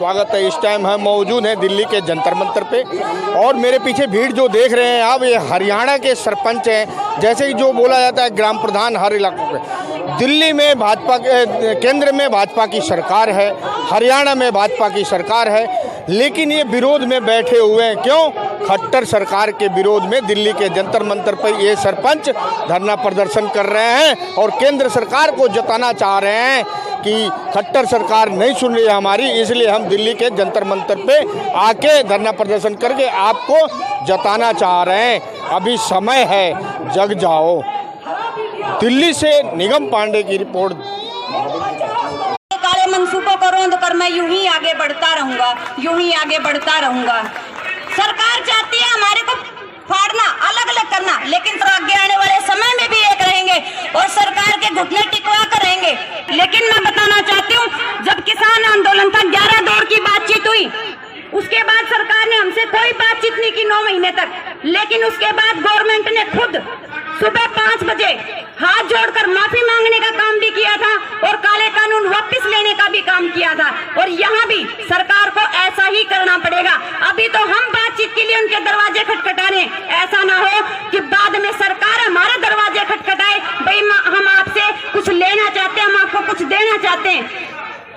स्वागत है। इस टाइम हम मौजूद हैं दिल्ली के जंतर मंतर पे और मेरे पीछे भीड़ जो देख रहे हैं आप, ये हरियाणा के सरपंच हैं। जैसे कि जो बोला जाता है ग्राम प्रधान हर इलाकों पे। दिल्ली में भाजपा केंद्र में भाजपा की सरकार है, हरियाणा में भाजपा की सरकार है, लेकिन ये विरोध में बैठे हुए हैं। क्यों? खट्टर सरकार के विरोध में दिल्ली के जंतर मंतर पर ये सरपंच धरना प्रदर्शन कर रहे हैं और केंद्र सरकार को जताना चाह रहे हैं कि खट्टर सरकार नहीं सुन रही है हमारी, इसलिए हम दिल्ली के जंतर मंतर पे आके धरना प्रदर्शन करके आपको जताना चाह रहे हैं। अभी समय है, जग जाओ। दिल्ली से निगम पांडे की रिपोर्ट। काले मंसूबों को रोंद कर मैं यूं ही आगे बढ़ता रहूंगा, यूं ही आगे बढ़ता रहूंगा। सरकार चाहती है हमारे को फाड़ना, अलग अलग करना, लेकिन फिर आगे आने वाले समय में भी एक रहेंगे और सरकार के घुटने टिकवा कर रहेंगे। लेकिन मैं बताना चाहती हूँ, जब किसान आंदोलन था 11 दौर की बातचीत हुई, उसके बाद सरकार ने हमसे कोई बातचीत नहीं की 9 महीने तक। लेकिन उसके बाद गवर्नमेंट ने खुद सुबह 5 बजे हाथ जोड़कर माफी मांगने का काम भी किया था और काले कानून वापस लेने का भी काम किया था। और यहाँ भी सरकार को ऐसा ही करना पड़ेगा। अभी तो हम बातचीत के लिए उनके दरवाजे खटखटा रहे, ऐसा ना हो कि बाद में सरकार हमारे दरवाजे खटखटाए, भाई हम आपसे कुछ लेना चाहते हैं, हम आपको कुछ देना चाहते हैं।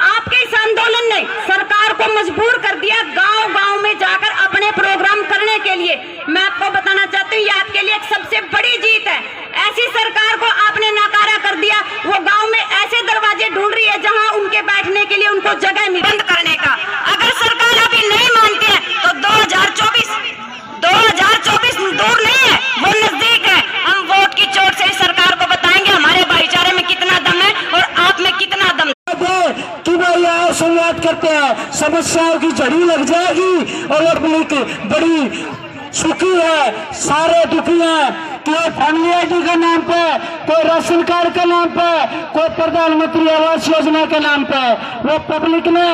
आपके इस आंदोलन ने सरकार को मजबूर कर दिया गांव-गांव में जाकर अपने प्रोग्राम करने के लिए। मैं आपको बताना चाहती हूँ, ये आपके लिए एक सबसे बड़ी जीत है। ऐसी सरकार को आपने नकारा कर दिया। वो गांव में ऐसे दरवाजे ढूंढ रही है जहां उनके बैठने के लिए उनको जगह मिले। बंद करने का अगर सरकार अभी नहीं मानती है तो 2024 दूर नहीं है, वो नजदीक है। हम वोट की चोट से सरकार को बताएंगे हमारे भाईचारे में कितना दम है और आप में कितना दम कि भाई आओ संवाद करते हैं, समस्याओं की जड़ी लग जाएगी और पब्लिक बड़ी सुखी है, सारे दुखी हैं। कोई फैमिली आईडी के नाम पे, कोई राशन कार्ड के नाम पे, कोई प्रधानमंत्री आवास योजना के नाम पे, वो पब्लिक ने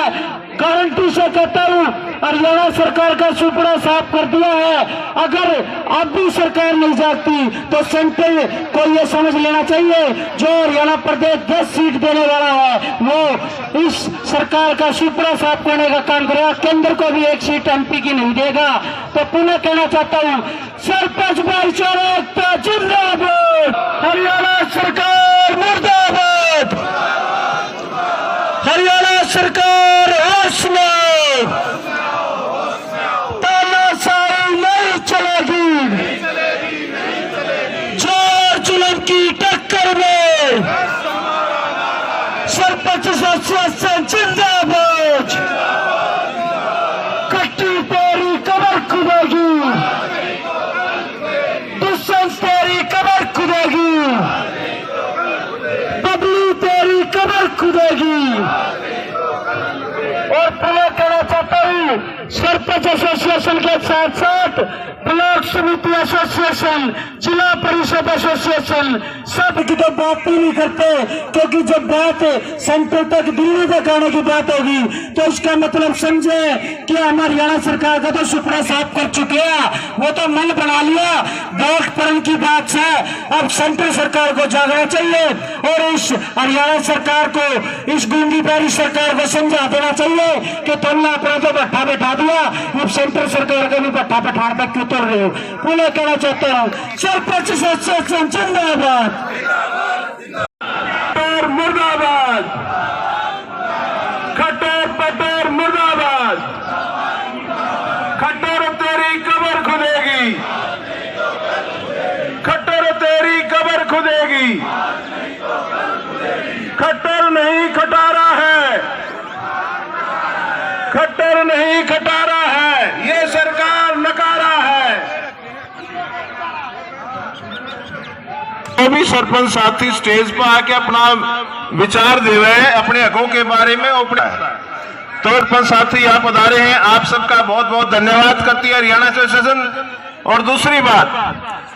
गारंटी से कहता हूँ हरियाणा सरकार का सुपड़ा साफ कर दिया है। अगर अब भी सरकार नहीं जागती तो सेंट्रल को ये समझ लेना चाहिए, जो हरियाणा प्रदेश 10 सीट देने वाला है वो इस सरकार का सुपड़ा साफ करने का काम करेगा। केंद्र को भी 1 सीट एमपी की नहीं देगा। तो पुनः कहना चाहता हूँ, सरपंच भाईचारा एकता जिंदाबाद, हरियाणा सरकार मुर्दाबाद, हरियाणा सरकार होश में, तानाशाही नहीं चलेगी, जोर जुल्म की टक्कर में सरपंच एसोसिएशन जिंदाबाद, कट्टी तेरी कमर खुदेगी, दुश्मन तेरी कमर खुदेगी, बबली तेरी कमर खुदेगी। और पुनः कहना चाहता हूँ, सरपंच एसोसिएशन के साथ साथ ब्लॉक समिति एसोसिएशन, जिला परिषद एसोसिएशन सब की तो बात ही नहीं करते, क्योंकि जब बात सेंटर तक दिल्ली तक आने की बात होगी तो इसका मतलब समझे कि हमारी हरियाणा सरकार का तो सुपड़ा साफ कर चुके हैं, वो तो मन बना लिया। वोट परम की बात से अब सेंट्रल सरकार को जागना चाहिए और इस हरियाणा सरकार को, इस गूंगी पैरी सरकार को समझा देना चाहिए कि तुमने अपना तो भट्ठा बैठा दिया, अब सेंट्रल सरकार का भी भट्ठा बैठाने तक क्यों उतर रहे हो। पुनः कहना चाहता हूँ, सरपंच एसोसिएशन जिंदाबाद, मुर्दाबाद, खट्टर पट्टर मुर्दाबाद, खट्टर तेरी कब्र खुदेगी, खट्टर तेरी कब्र खुदेगी, खट्टर नहीं खटारा है, खट्टर नहीं खटारा है, ये सरकार नकारा है। भी सरपंच साथी स्टेज पर आके अपना विचार दे रहे हैं अपने हकों के बारे में। तो सरपंच साथी यहाँ पधारे हैं, आप सबका बहुत बहुत धन्यवाद करती है हरियाणा एसोसिएशन। और दूसरी बात,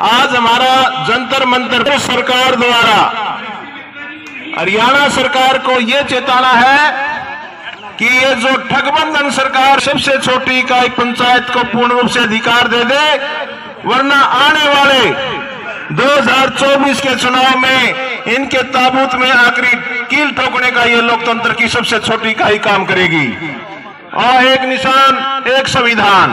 आज हमारा जंतर मंतर सरकार द्वारा हरियाणा सरकार को ये चेताना है कि ये जो ठगबंधन सरकार सबसे छोटी इकाई पंचायत को पूर्ण रूप से अधिकार दे दे, वरना आने वाले 2024 के चुनाव में इनके ताबूत में आखिरी कील ठोकने का ये लोकतंत्र की सबसे छोटी इकाई काम करेगी। और एक निशान, एक संविधान।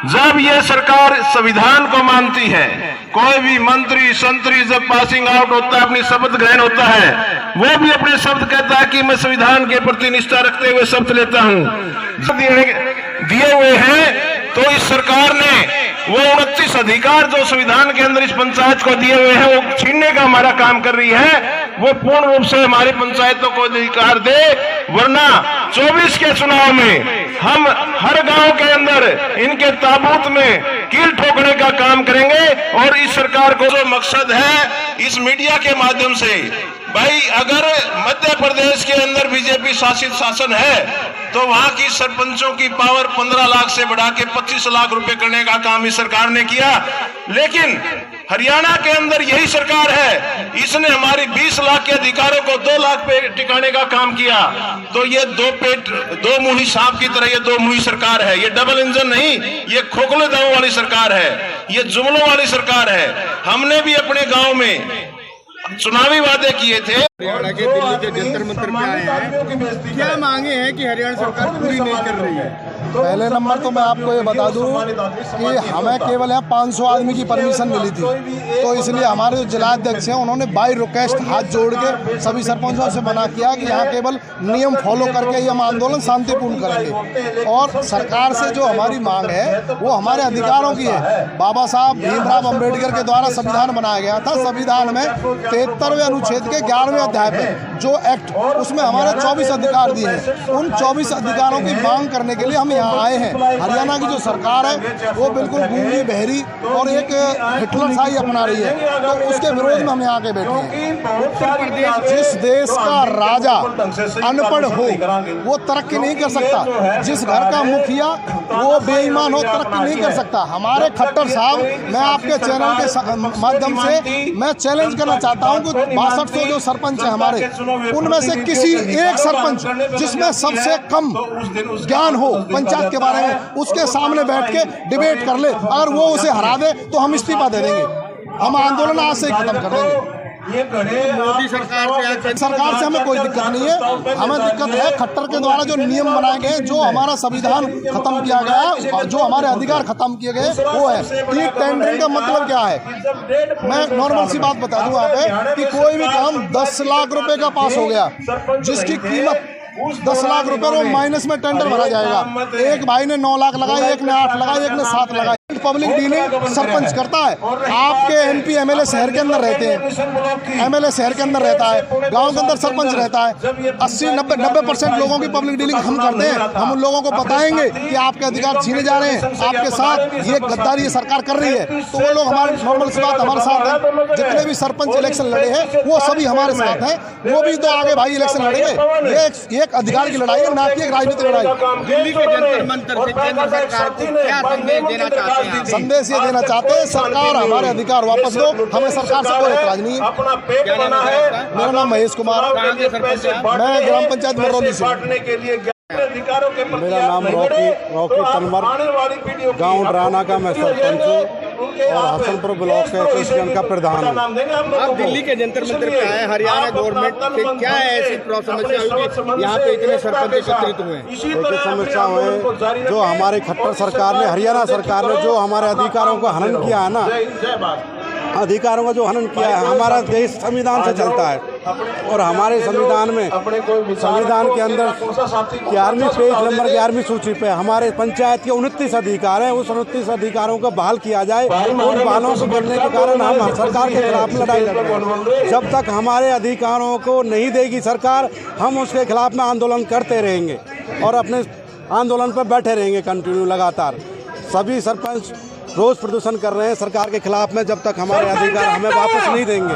जब ये सरकार संविधान को मानती है, कोई भी मंत्री संतरी जब पासिंग आउट होता है, अपनी शपथ ग्रहण होता है, वो भी अपने शब्द कहता है कि मैं संविधान के प्रति निष्ठा रखते हुए शपथ लेता हूं। दिए हुए हैं तो इस सरकार ने वो 29 अधिकार जो संविधान के अंदर इस पंचायत को दिए हुए हैं वो छीनने का हमारा काम कर रही है। वो पूर्ण रूप से हमारी पंचायतों को अधिकार दे, वरना 24 के चुनाव में हम हर गांव के अंदर इनके ताबूत में कील ठोकने का काम करेंगे। और इस सरकार को जो मकसद है इस मीडिया के माध्यम से, भाई अगर मध्य प्रदेश के अंदर बीजेपी शासित शासन है तो वहां की सरपंचों की पावर 15 लाख से बढ़ा के 25 लाख रुपए करने का काम इस सरकार ने किया। लेकिन हरियाणा के अंदर यही सरकार है, इसने हमारी 20 लाख के अधिकारों को 2 लाख पे टिकाने का काम किया। तो ये दो मुंही सांप की तरह ये दो मुंही सरकार है। ये डबल इंजन नहीं, ये खोखले दांव वाली सरकार है, ये जुमलों वाली सरकार है। हमने भी अपने गांव में चुनावी वादे किए थे। हरियाणा के दिल्ली के जंतर मंतर पे आए हैं, क्या मांगे हैं कि हरियाणा सरकार पूरी नहीं कर रही है? पहले नंबर तो मैं आपको ये बता दूं कि हमें केवल यहाँ 500 आदमी की परमिशन मिली थी, तो इसलिए हमारे जो जिलाध्यक्ष हैं उन्होंने बाई रिक्वेस्ट हाथ जोड़ के सभी सरपंचों से मना किया कि यहाँ केवल नियम फॉलो करके ही हम आंदोलन शांतिपूर्ण करेंगे। और सरकार से जो हमारी मांग है वो हमारे अधिकारों की है। बाबा साहब भीमराव अम्बेडकर के द्वारा संविधान बनाया गया था। संविधान में 73वें अनुच्छेद के 11वें अध्याय पे जो एक्ट, उसमें हमारे 24 अधिकार दिए हैं। उन 24 अधिकारों की मांग करने के लिए हम यहाँ आए हैं। हरियाणा की जो सरकार है वो बिल्कुल गूंगी बहरी और एक हिटलरशाही अपना रही है, तो उसके विरोध में हम यहाँ के बैठे हैं। जिस देश का राजा अनपढ़ हो वो तरक्की नहीं कर सकता, जिस घर का मुखिया वो बेईमान हो तरक्की नहीं कर सकता। हमारे खट्टर साहब, मैं आपके चैनल के माध्यम से मैं चैलेंज करना चाहता हूं कि 6200 जो सरपंच हैं हमारे, उनमें से किसी एक सरपंच जिसमें सबसे कम ज्ञान हो पंचायत के बारे में, उसके सामने बैठ के डिबेट कर ले। अगर वो उसे हरा दे तो हम इस्तीफा दे देंगे, हम आंदोलन आज से ही खत्म कर देंगे। मोदी सरकार से हमें कोई दिक्कत नहीं है। हमें दिक्कत है खट्टर के द्वारा जो नियम बनाए गए, जो हमारा संविधान खत्म किया गया, जो हमारे अधिकार खत्म किए गए वो है। प्री टेंडरिंग का मतलब क्या है? मैं नॉर्मल सी बात बता दूं यहाँ पे कि कोई भी काम 10 लाख रुपए का पास हो गया, जिसकी कीमत 10 लाख रुपए वो माइनस में टेंडर भरा जाएगा। एक भाई ने 9 लाख लगाए, एक ने 8 लगाए, एक ने 7 लगाए। पब्लिक डीलिंग सरपंच करता है। आपके एमपी एमएलए शहर के अंदर रहते हैं, एमएलए शहर के अंदर रहता है, गांव के अंदर सरपंच रहता है। 80-90% लोगों की पब्लिक डीलिंग हम करते हैं। हम उन लोगों को बताएंगे कि आपके अधिकार छीने जा रहे हैं, आपके साथ ये गद्दारी ये सरकार कर रही है, तो वो लोग हमारे नॉर्मल सी बात हमारे साथ है। जितने भी सरपंच इलेक्शन लड़े हैं वो सभी हमारे साथ हैं, वो भी तो आगे भाई इलेक्शन लड़ेंगे। ये एक अधिकार की लड़ाई है, ना कि एक राजनीतिक लड़ाई। दिल्ली के जंतर मंतर से केंद्र सरकार को क्या संदेश देना चाहते हैं? संदेश ये देना चाहते हैं, सरकार हमारे अधिकार वापस दो, हमें सरकार से कोई एतराज नहीं है। मेरा नाम महेश कुमार, मैं ग्राम पंचायत मरौली से। मेरा नाम रॉकी तनवर, गांव डराना का मैं सरपंच हूँ और हसनपुर ब्लॉक के एसोसिएशन का प्रधान हूँ। आप दिल्ली के जंतर मंतर पे आए, हरियाणा गवर्नमेंट से क्या ऐसी समस्या हुई कि यहाँ पे इतने सरपंच एकत्रित हुए हैं? एक समस्या हुए जो हमारे खट्टर सरकार ने, हरियाणा सरकार ने जो हमारे अधिकारों को हनन किया है ना, अधिकारों का जो हनन किया है। हमारा देश संविधान से चलता है और हमारे संविधान में, संविधान के अंदर 11वीं पेज नंबर 11वीं सूची पे हमारे पंचायत के 29 अधिकार हैं। उस 29 अधिकारों को बहाल किया जाए। उन बहालों को करने के कारण हम सरकार के खिलाफ लड़ाई लड़ रहे हैं। जब तक हमारे अधिकारों को नहीं देगी सरकार, हम उसके खिलाफ में आंदोलन करते रहेंगे और अपने आंदोलन पर बैठे रहेंगे कंटिन्यू लगातार। सभी सरपंच रोज प्रदर्शन कर रहे हैं सरकार के खिलाफ में, जब तक हमारे अधिकार हमें वापस नहीं देंगे।